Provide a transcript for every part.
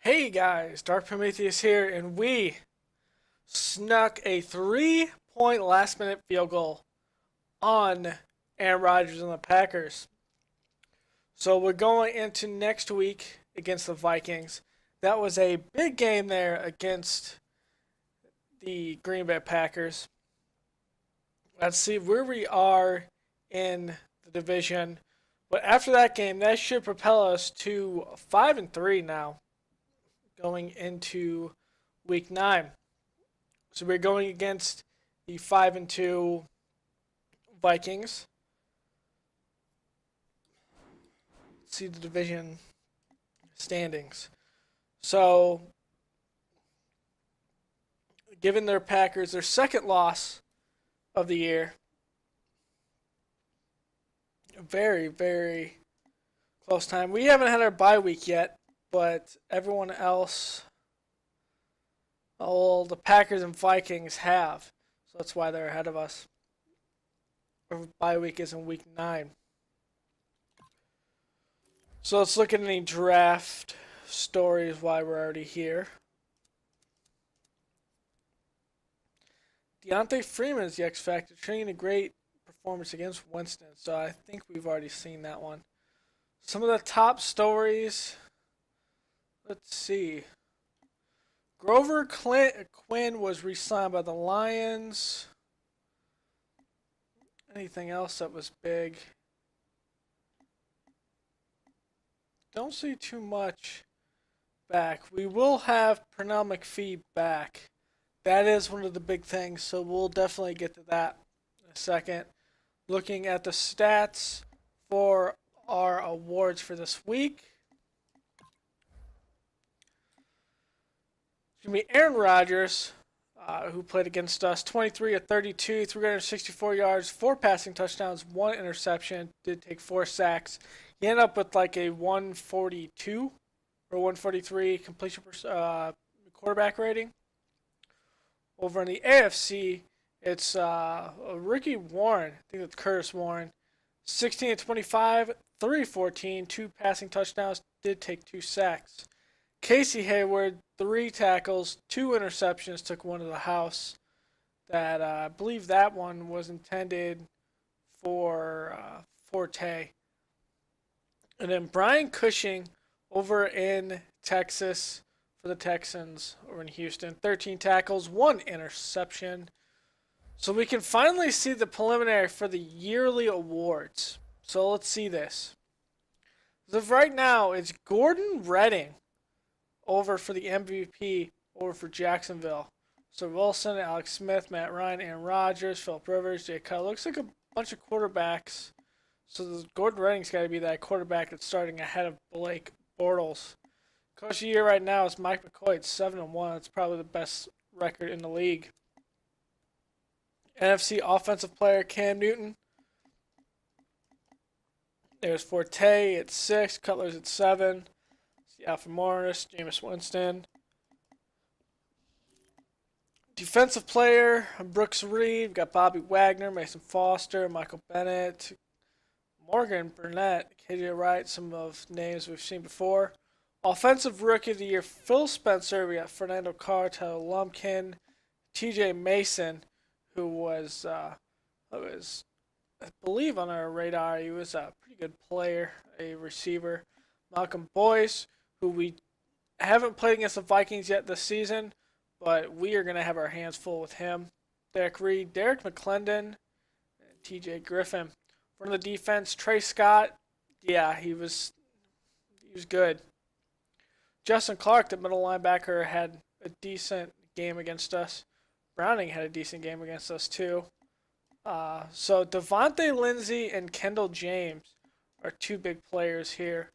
Hey guys, Dark Prometheus here, and we snuck a 3-point last minute field goal on Aaron Rodgers and the Packers. So we're going into next week against the Vikings. That was a big game there against the Green Bay Packers. Let's see where we are in the division. But after that game, that should propel us to 5-3 now, going into week 9. So we're going against the 5-2 Vikings. Let's see the division standings. So, given their Packers their second loss of the year, very, very close time. We haven't had our bye week yet, but everyone else, all the Packers and Vikings have. So that's why they're ahead of us. Our bye week is in week 9. So let's look at any draft stories while we're already here. Deontay Freeman is the X Factor, showing a great performance against Winston. So I think we've already seen that one. Some of the top stories. Let's see. Grover Quinn was re-signed by the Lions. Anything else that was big? Don't see too much back. We will have Pernell McPhee back. That is one of the big things, so we'll definitely get to that in a second. Looking at the stats for our awards for this week. It's going to be Aaron Rodgers, who played against us. 23 of 32, 364 yards, 4 passing touchdowns, 1 interception. Did take 4 sacks. He ended up with like a 142 or 143 completion quarterback rating. Over in the AFC, it's Ricky Warren. I think that's Curtis Warren. 16 of 25, 314, 2 passing touchdowns. Did take 2 sacks. Casey Hayward, 3 tackles, 2 interceptions, took one to the house. That I believe that one was intended for Forte. And then Brian Cushing over in Texas for the Texans over in Houston. 13 tackles, 1 interception. So we can finally see the preliminary for the yearly awards. So let's see this. As of right now, it's Gordon Redding over for the MVP over for Jacksonville. So Wilson, Alex Smith, Matt Ryan, Aaron Rodgers, Philip Rivers, Jay Cutler. Looks like a bunch of quarterbacks. So Gordon Redding's got to be that quarterback that's starting ahead of Blake Bortles. Coach of the year right now is Mike McCoy. It's 7-1. It's probably the best record in the league. NFC offensive player Cam Newton. There's Forte at 6. Cutler's at 7. Alfred Morris, Jameis Winston. Defensive player Brooks Reed. We've got Bobby Wagner, Mason Foster, Michael Bennett, Morgan Burnett, KJ Wright, some of names we've seen before. Offensive Rookie of the Year, Phil Spencer. We got Fernando Carr, Tyler Lumpkin, TJ Mason, who was, I believe, on our radar. He was a pretty good player, a receiver. Malcolm Boyce, who we haven't played against the Vikings yet this season, but we are going to have our hands full with him. Derek Reed, Derek McClendon, and TJ Griffin. From the defense, Trey Scott, yeah, he was good. Justin Clark, the middle linebacker, had a decent game against us. Browning had a decent game against us too. So Devontae Lindsay and Kendall James are 2 big players here.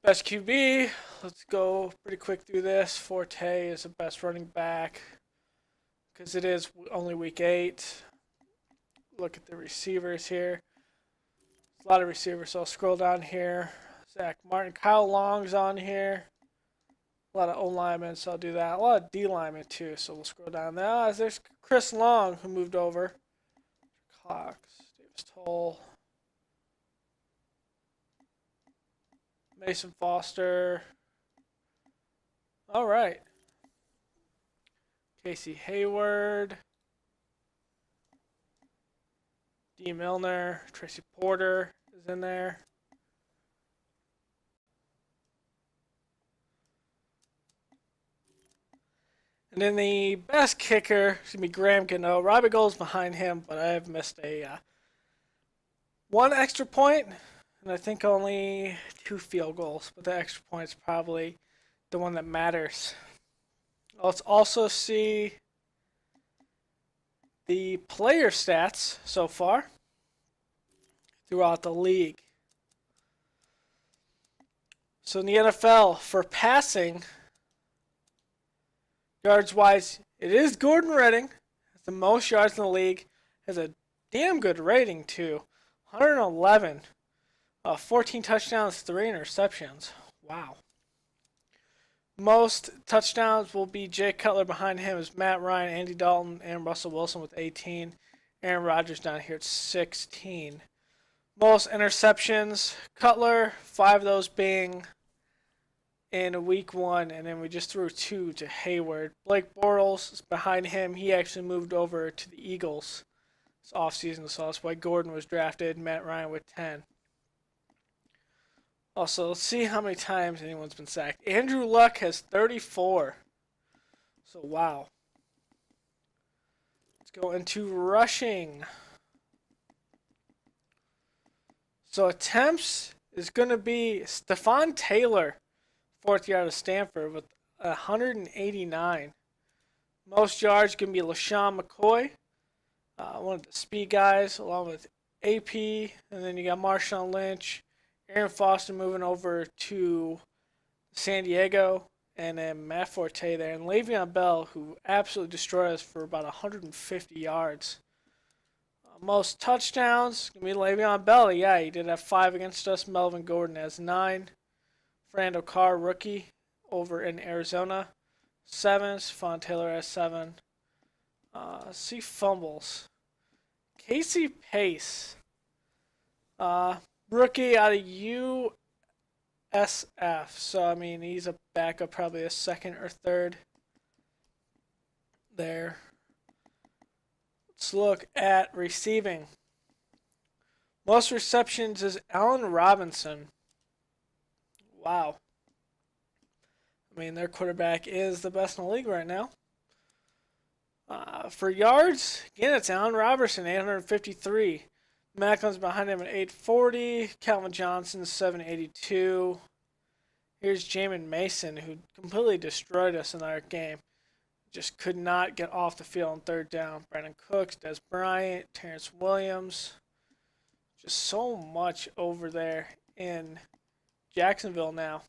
Best QB, let's go pretty quick through this. Forte is the best running back because it is only week 8. Look at the receivers here. There's a lot of receivers, so I'll scroll down here. Zach Martin, Kyle Long's on here. A lot of O linemen, so I'll do that. A lot of D linemen too, so we'll scroll down there. There's Chris Long, who moved over. Cox, Davis Toll, Mason Foster, All right. Casey Hayward, D. Milner, Tracy Porter is in there. And then the best kicker is going to be Graham Gano. Robbie Gould's behind him, but I have missed a one extra point, and I think only 2 field goals. But the extra point is probably the one that matters. Let's also see the player stats so far throughout the league. So in the NFL, for passing, yards-wise, it is Gordon Redding. Has the most yards in the league. Has a damn good rating, too. 111. 14 touchdowns, 3 interceptions. Wow. Most touchdowns will be Jay Cutler. Behind him is Matt Ryan, Andy Dalton, and Russell Wilson with 18. Aaron Rodgers down here at 16. Most interceptions, Cutler, 5 of those being in week 1, and then we just threw 2 to Hayward. Blake Bortles is behind him. He actually moved over to the Eagles this offseason, so that's why Gordon was drafted. Matt Ryan with 10. Also, let's see how many times anyone's been sacked. Andrew Luck has 34. So, wow. Let's go into rushing. So, attempts is going to be Stephon Taylor, 4th year out of Stanford, with 189. Most yards going to be LaShawn McCoy, one of the speed guys, along with AP. And then you got Marshawn Lynch, Aaron Foster moving over to San Diego, and then Matt Forte there. And Le'Veon Bell, who absolutely destroyed us for about 150 yards. Most touchdowns, going to be Le'Veon Bell. Yeah, he did have 5 against us. Melvin Gordon has 9. Fernando Carr, rookie, over in Arizona, 7. Stephon Taylor has 7. See fumbles. Casey Pace, rookie out of USF. So, I mean, he's a backup, probably a 2nd or 3rd there. Let's look at receiving. Most receptions is Allen Robinson. Wow. I mean, their quarterback is the best in the league right now. For yards, again, it's Allen Robinson, 853. Macklin's behind him at 840. Calvin Johnson, 782. Here's Jamin Mason, who completely destroyed us in our game. Just could not get off the field on 3rd down. Brandon Cooks, Des Bryant, Terrence Williams. Just so much over there in Jacksonville now.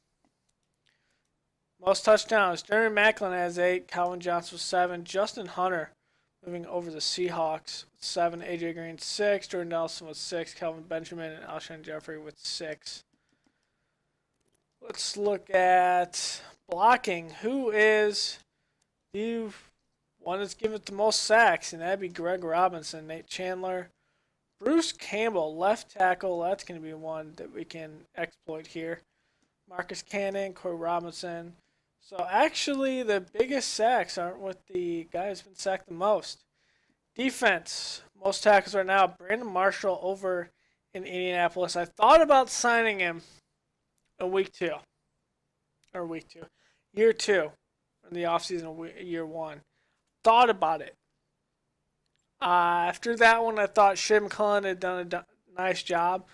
Most touchdowns. Jeremy Maclin has 8. Calvin Johnson with 7. Justin Hunter moving over the Seahawks with 7. AJ Green 6. Jordan Nelson with 6. Kelvin Benjamin and Alshon Jeffrey with 6. Let's look at blocking. Who is the one that's given the most sacks? And that'd be Greg Robinson, Nate Chandler. Bruce Campbell, left tackle. That's going to be one that we can exploit here. Marcus Cannon, Corey Robinson. So actually, the biggest sacks aren't with the guy who's been sacked the most. Defense, most tackles right now. Brandon Marshall over in Indianapolis. I thought about signing him in year 2. Year 2 in the offseason, year 1. Thought about it. After that one, I thought Shea McClellan had done a nice job.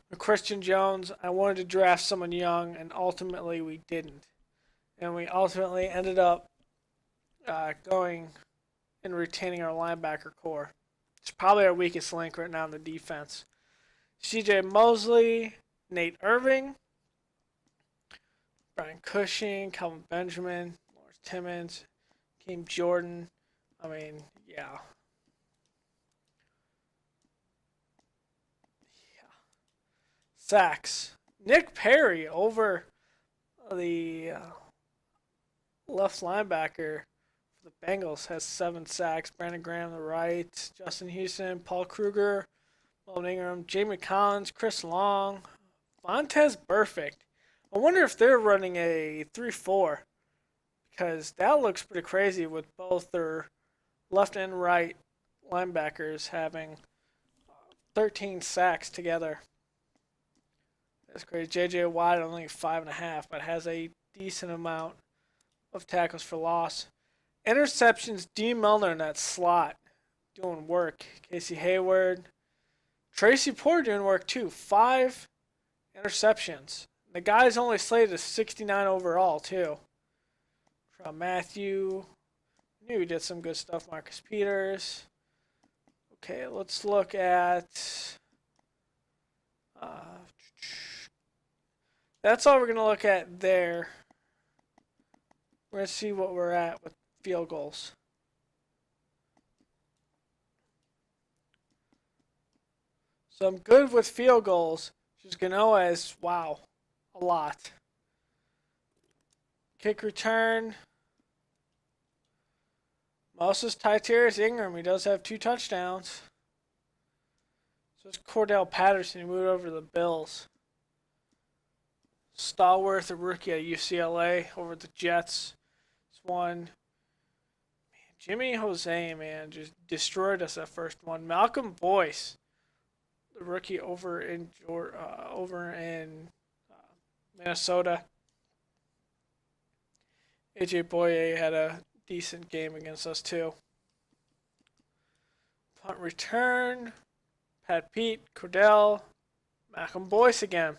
With Christian Jones, I wanted to draft someone young, and ultimately we didn't. And we ultimately ended up going and retaining our linebacker core. It's probably our weakest link right now in the defense. C.J. Mosley, Nate Irving, Brian Cushing, Calvin Benjamin, Lawrence Timmons, Keem Jordan. I mean, yeah. Sacks. Nick Perry over the left linebacker for the Bengals has 7 sacks. Brandon Graham, the right. Justin Houston, Paul Kruger, Melvin Ingram, Jamie Collins, Chris Long, Vontez Burfict. I wonder if they're running a 3-4 because that looks pretty crazy with both their left and right linebackers having 13 sacks together. That's crazy. J.J. Watt only 5.5, but has a decent amount of tackles for loss. Interceptions, D. Milner in that slot doing work. Casey Hayward. Tracy Porter doing work too. 5 interceptions. The guy's only slated to 69 overall too. From Matthew. Knew he did some good stuff. Marcus Peters. Okay, let's look at... that's all we're going to look at there. We're going to see what we're at with field goals. So I'm good with field goals. Just Ganoa is, wow, a lot. Kick return. Moses Titarius Ingram, he does have 2 touchdowns. So it's Cordell Patterson, he moved over to the Bills. Stallworth, a rookie at UCLA, over the Jets. It's one. Man, Jimmy Jose, man, just destroyed us that first one. Malcolm Boyce, the rookie over in Minnesota. AJ Boye had a decent game against us too. Punt return. Pat Pete, Cordell, Malcolm Boyce again.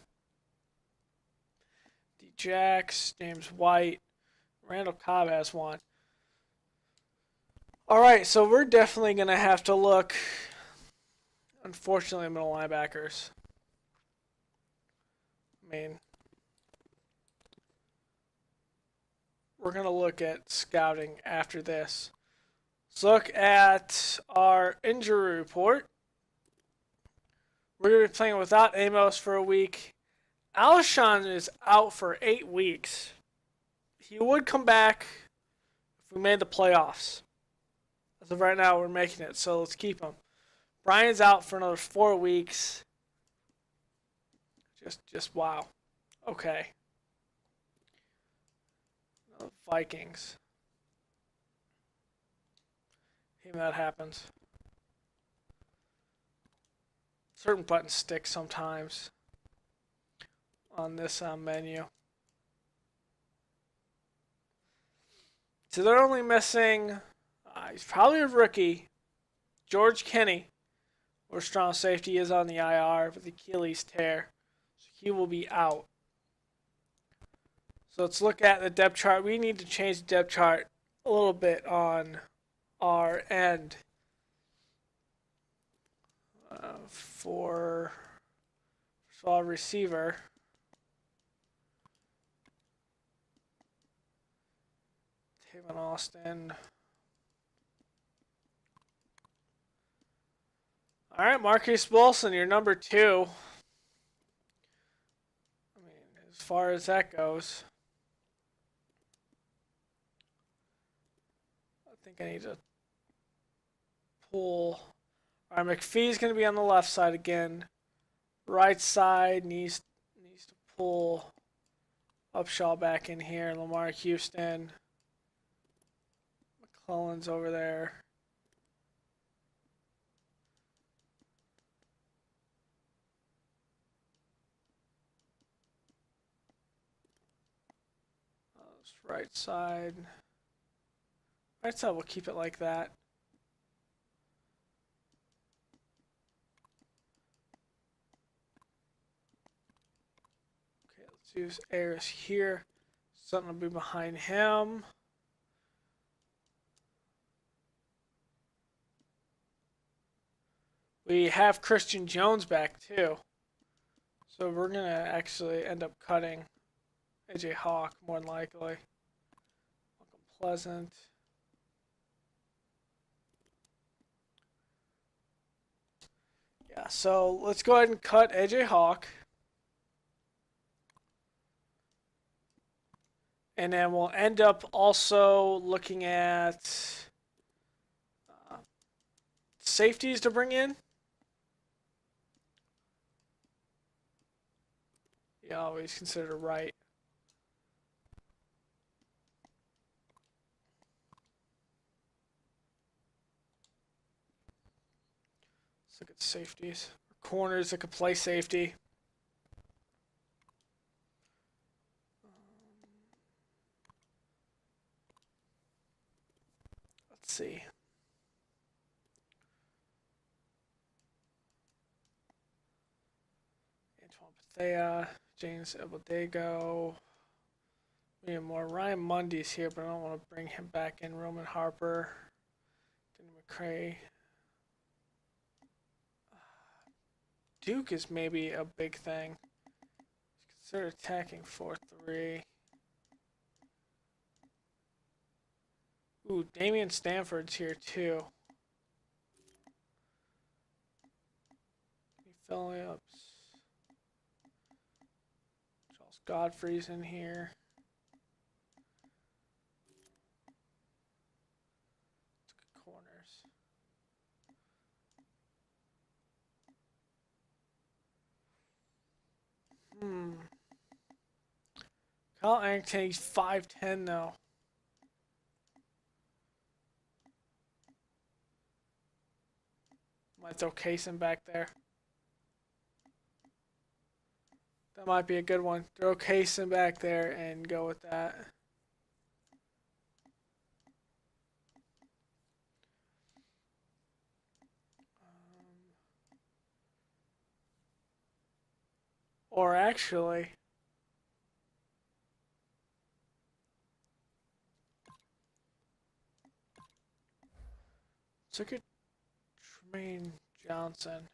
D. Jax, James White, Randall Cobb has one. Alright, so we're definitely going to have to look, unfortunately, middle linebackers. I mean, we're going to look at scouting after this. Let's look at our injury report. We're going to be playing without Amos for a week. Alshon is out for 8 weeks. He would come back if we made the playoffs. As of right now, we're making it, so let's keep him. Brian's out for another 4 weeks. Just wow. Okay. Vikings. Hey, that happens. Certain buttons stick sometimes on this menu. So they're only missing, he's probably a rookie, George Kenny, or strong safety, is on the IR with Achilles tear. So he will be out. So let's look at the depth chart. We need to change the depth chart a little bit on our end. For our receiver. Tavon Austin. All right, Marquise Wilson, you're number 2. I mean, as far as that goes, I think I need to pull. All right, McPhee's going to be on the left side again. Right side needs to pull Upshaw back in here. Lamar Houston. McClellan's over there. Right side. Right side, we'll keep it like that. Okay, let's use Ayers here. Something will be behind him. We have Christian Jones back too. So we're going to actually end up cutting AJ Hawk more than likely. Pleasant. Yeah, so let's go ahead and cut AJ Hawk. And then we'll end up also looking at safeties to bring in. Yeah, always consider right. Let's look at safeties. Corners that could play safety. Let's see. Antoine Bethea, James Ebeldago. We have more. Ryan Mundy's here, but I don't want to bring him back in. Roman Harper, Denny McCray. Duke is maybe a big thing. Consider attacking 4-3. Ooh, Damian Stanford's here too. Phillips. Charles Godfrey's in here. Let's look at corners. Kyle Arrington, he's 5'10" though. Might throw Kaysen back there. That might be a good one. Throw Kaysen back there and go with that. Or actually, let's look at Tremaine Johnson.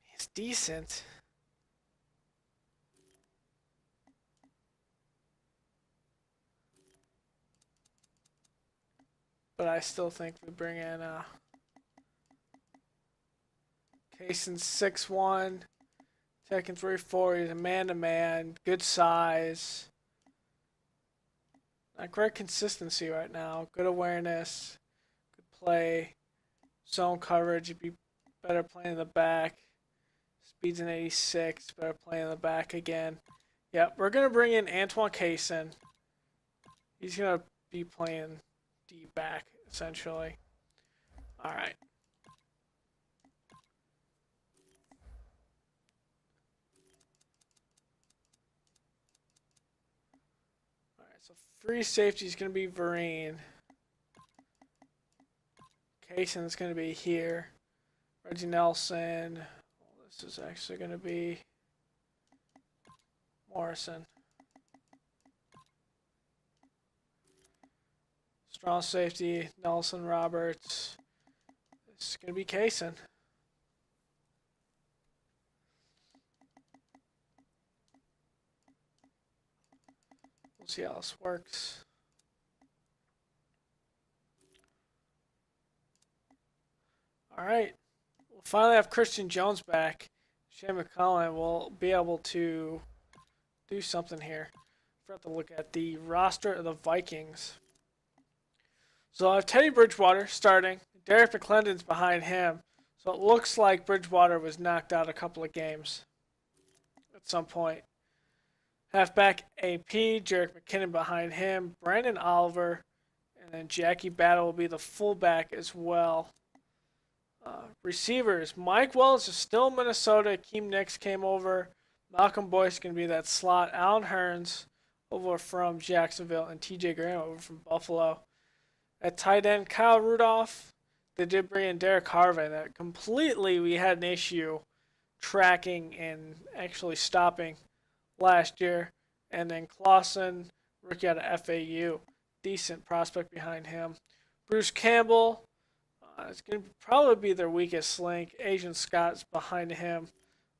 He's decent. But I still think we bring in Kaysen 6'1", taking 3-4. He's a man-to-man, good size. Not great consistency right now. Good awareness, good play, zone coverage. He'd be better playing in the back. Speed's an 86, better playing in the back again. Yep, we're gonna bring in Antoine Kaysen. He's gonna be playing deep back essentially. All right. So free safety is going to be Vereen. Kaysen's going to be here. Reggie Nelson. Well, this is actually going to be Morrison. Strong safety, Nelson Roberts. This is going to be Kaysen. We'll see how this works. All right. We'll finally have Christian Jones back. Shane McCollum will be able to do something here. We have to look at the roster of the Vikings. So I have Teddy Bridgewater starting. Derek McClendon's behind him. So it looks like Bridgewater was knocked out a couple of games at some point. Halfback AP, Jerick McKinnon behind him, Brandon Oliver, and then Jackie Battle will be the fullback as well. Receivers, Mike Wells is still in Minnesota. Akeem Nicks came over. Malcolm Boyce going to be that slot. Alan Hearns over from Jacksonville, and TJ Graham over from Buffalo. At tight end, Kyle Rudolph. They did bring in Derek Harvin. That completely we had an issue tracking and actually stopping last year. And then Clausen, rookie out of FAU. Decent prospect behind him. Bruce Campbell. It's going to probably be their weakest link. Asian Scott's behind him,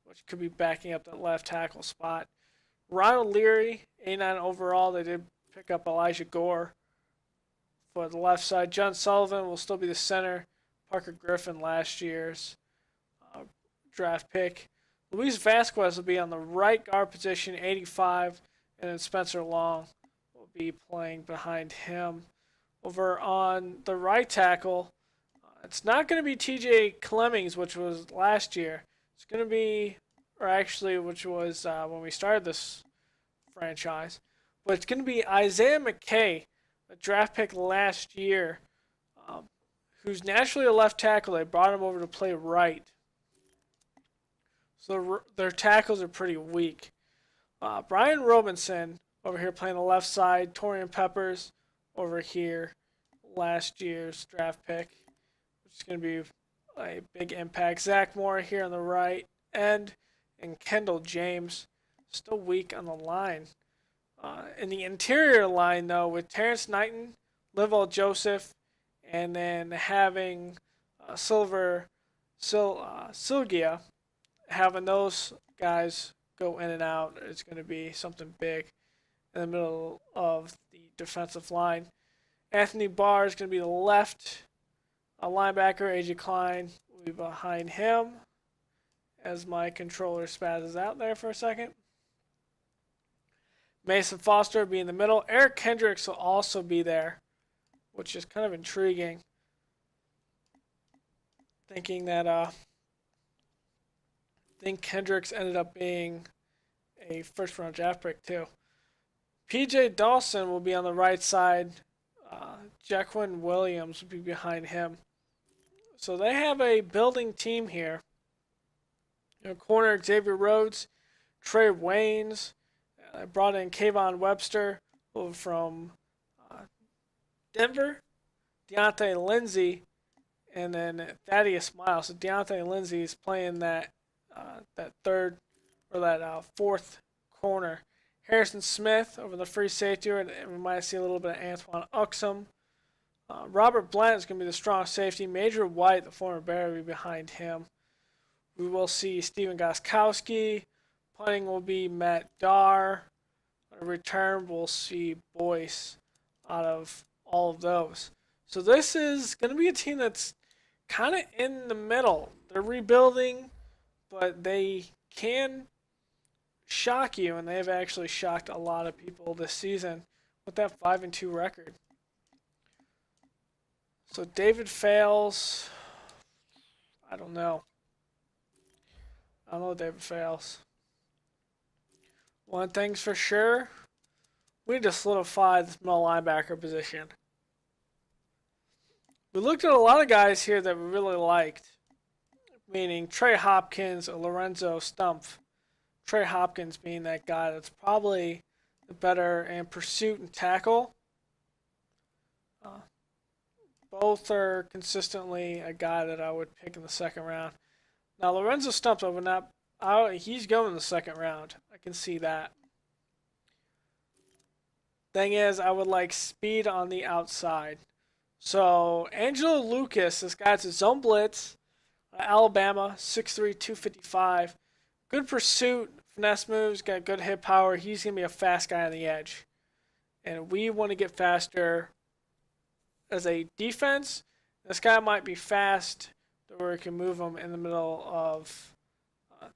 which could be backing up that left tackle spot. Ronald Leary, 89 overall. They did pick up Elijah Gore for the left side. John Sullivan will still be the center. Parker Griffin, last year's draft pick. Luis Vasquez will be on the right guard position, 85. And then Spencer Long will be playing behind him. Over on the right tackle, it's not going to be TJ Clemmings, which was last year. It's going to be, or actually, which was when we started this franchise. But it's going to be Isaiah McKay, a draft pick last year, who's naturally a left tackle. They brought him over to play right. So their tackles are pretty weak. Brian Robinson over here playing the left side. Torian Peppers over here, last year's draft pick, which is going to be a big impact. Zach Moore here on the right end, and Kendall James still weak on the line. In the interior line, though, with Terrence Knighton, Livell Joseph, and then having Silgia, having those guys go in and out, is going to be something big in the middle of the defensive line. Anthony Barr is going to be the left linebacker. AJ Klein will be behind him as my controller spazzes out there for a second. Mason Foster will be in the middle. Eric Kendricks will also be there, which is kind of intriguing. Thinking that I think Kendricks ended up being a first-round draft pick too. PJ Dawson will be on the right side. Jaquin Williams will be behind him. So they have a building team here. Corner Xavier Rhodes, Trey Waynes. I brought in Kayvon Webster from Denver, Deontay Lindsay, and then Thaddeus Miles. So Deontay Lindsay is playing that third or that fourth corner. Harrison Smith over the free safety, and we might see a little bit of Antoine Uxum. Robert Blount is going to be the strong safety. Major White, the former Bear, will be behind him. We will see Steven Gostkowski. Punting will be Matt Darr. On return, we'll see Boyce out of all of those. So this is going to be a team that's kind of in the middle. They're rebuilding, but they can shock you, and they've actually shocked a lot of people this season with that 5-2 record. So David Fales, I don't know. David Fales. One thing's for sure, we need to solidify this middle linebacker position. We looked at a lot of guys here that we really liked, meaning Trey Hopkins or Lorenzo Stumpf. Trey Hopkins being that guy that's probably the better in pursuit and tackle. Both are consistently a guy that I would pick in the second round. Now Lorenzo Stumpf, I would not. He's going in the second round. I can see that. Thing is, I would like speed on the outside. So Angelo Lucas, this guy's a zone blitz, Alabama, 6'3", 255. Good pursuit, finesse moves, got good hit power. He's going to be a fast guy on the edge. And we want to get faster as a defense. This guy might be fast to where we can move him in the middle of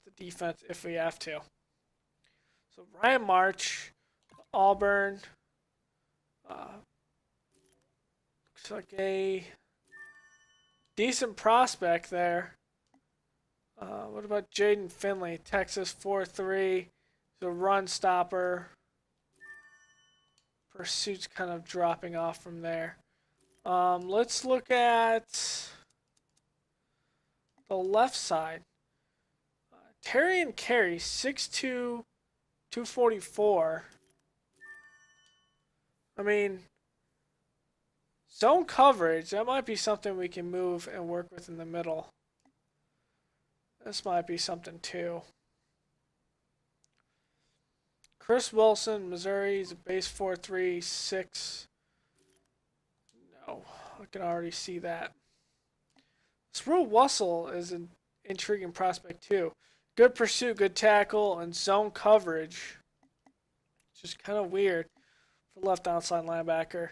the defense if we have to. So Ryan March, Auburn. Looks like a decent prospect there. What about Jaden Finley? Texas 4'3". He's a run stopper. Pursuit's kind of dropping off from there. Let's look at the left side. Terry and Carey, 6'2", 244. I mean, zone coverage, that might be something we can move and work with in the middle. This might be something too. Chris Wilson, Missouri, he's a base 4'3", 6. No, I can already see that. Sproul Wussel is an intriguing prospect too. Good pursuit, good tackle, and zone coverage. It's just kind of weird for left outside linebacker.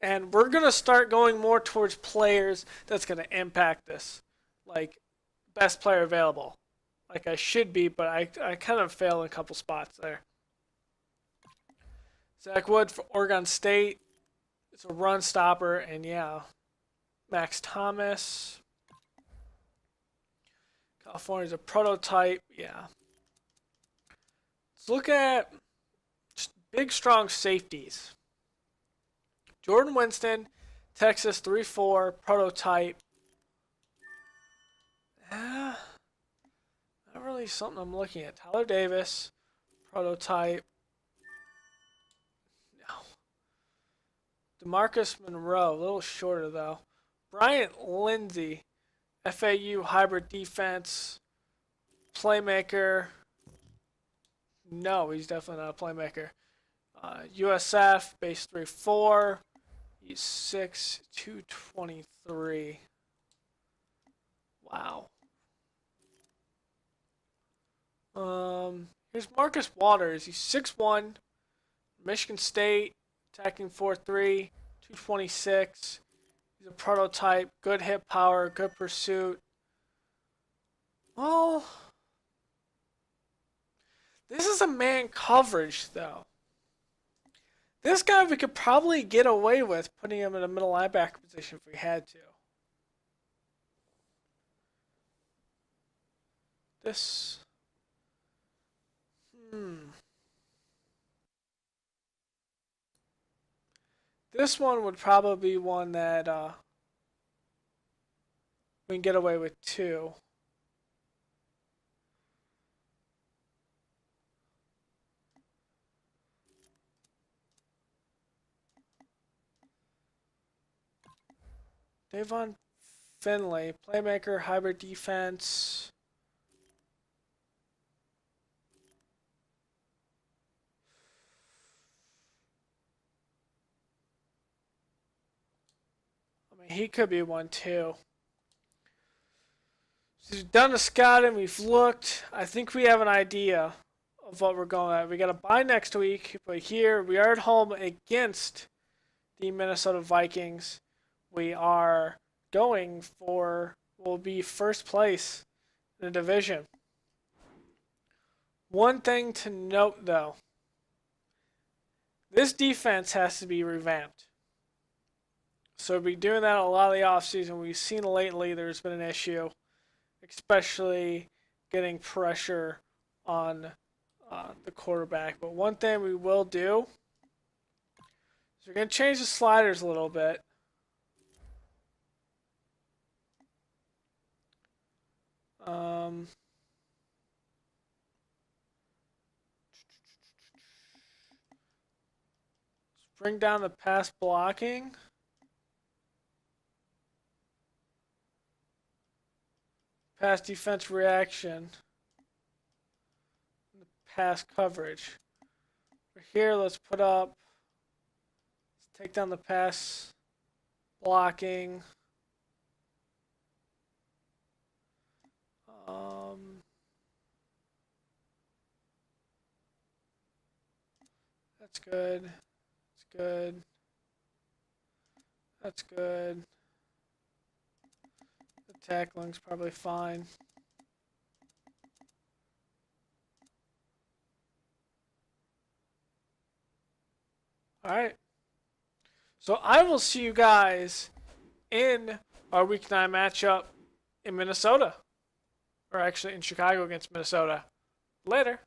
And we're going to start going more towards players that's going to impact this. Like, best player available. Like I should be, but I kind of failed in a couple spots there. Zach Wood for Oregon State. It's a run stopper, and yeah, Max Thomas. California's a prototype. Yeah. Let's look at just big, strong safeties. Jordan Winston, Texas 3-4, prototype. Not really something I'm looking at. Tyler Davis, prototype. No. DeMarcus Monroe, a little shorter though. Bryant Lindsey, FAU hybrid defense, playmaker. No, he's definitely not a playmaker. USF, base 3-4. He's 6', 223. Wow. Here's Marcus Waters. He's 6'1", Michigan State, attacking 4'3", 226. He's a prototype. Good hit power, good pursuit. Well, this is a man coverage, though. This guy we could probably get away with putting him in a middle linebacker position if we had to. This... This one would probably be one that we can get away with too. Davon Finley, playmaker, hybrid defense. I mean, he could be one too. So we've done a scouting, we've looked. I think we have an idea of what we're going at. We got a bye next week, but here we are at home against the Minnesota Vikings. We are going for, will be first place in the division. One thing to note though, this defense has to be revamped. So we'll be doing that a lot of the offseason. We've seen lately there's been an issue, especially getting pressure on the quarterback. But one thing we will do is we're going to change the sliders a little bit. Bring down the pass blocking. Pass defense reaction. Pass coverage. Here, let's put up, let's take down the pass blocking. That's good. That's good. That's good. The tackling's probably fine. Alright. So I will see you guys in our Week 9 matchup in Minnesota. Or actually in Chicago against Minnesota. Later.